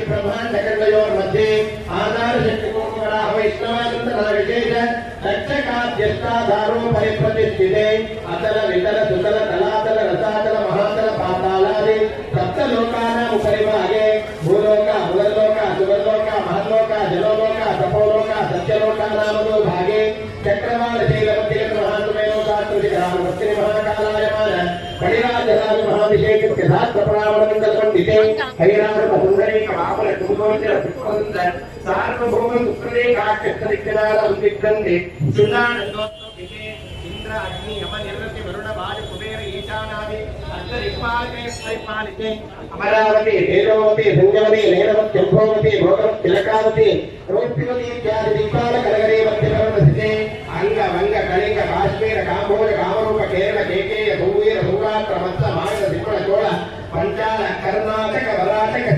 ब्रह्मांडकण्डयोर्मध्ये आधारशक्तिपूर्वकराः वैष्णवानन्दनाविशेष रक्षकाद्यष्टाधारो परिप्रतिष्ठिते अतल वितल सुतल तलातल रसातल महातल पातालादि सप्तलोकानाम् उपरिभागे भूलोक भुवल्लोक सुवर्लोक महल्लोक जलोलोक तपोलोक सत्यलोकानामदो भागे चक्रवालशैलमध्यगत महात्मेनोकात्मजिग्रामवर्तिनि महाकालायमान परिराजराज महाभिषेकस्य धात्रप्रावणमण्डलपण्डिते हरिराजपसुन्दरीक वामन कुमुदोचर पुष्पसुन्दर सार्वभौम सुप्रदेकाक्षदिक्कनाल उद्विग्नन्ते सुदानन्दोत्तमविषे इंद्र अग्नि यम निर्वृति वरुण वायु कुबेर ईशानादि अष्टदिक्पालके परिपालिते अमरावती तेजोवती संजमती नेरवती अंभोवती भोगवती तिलकावती रोहिवती इत्यादि दिक्पालकनगरे मध्यप्रवृत्ते अंग वंग कलिंग काश्मीर काम्भोज कामरूप केरल केकेय भूवीर भूरात्र मत्स मागध दिप्पण चोळ पंचाल कर्नाटक वराटक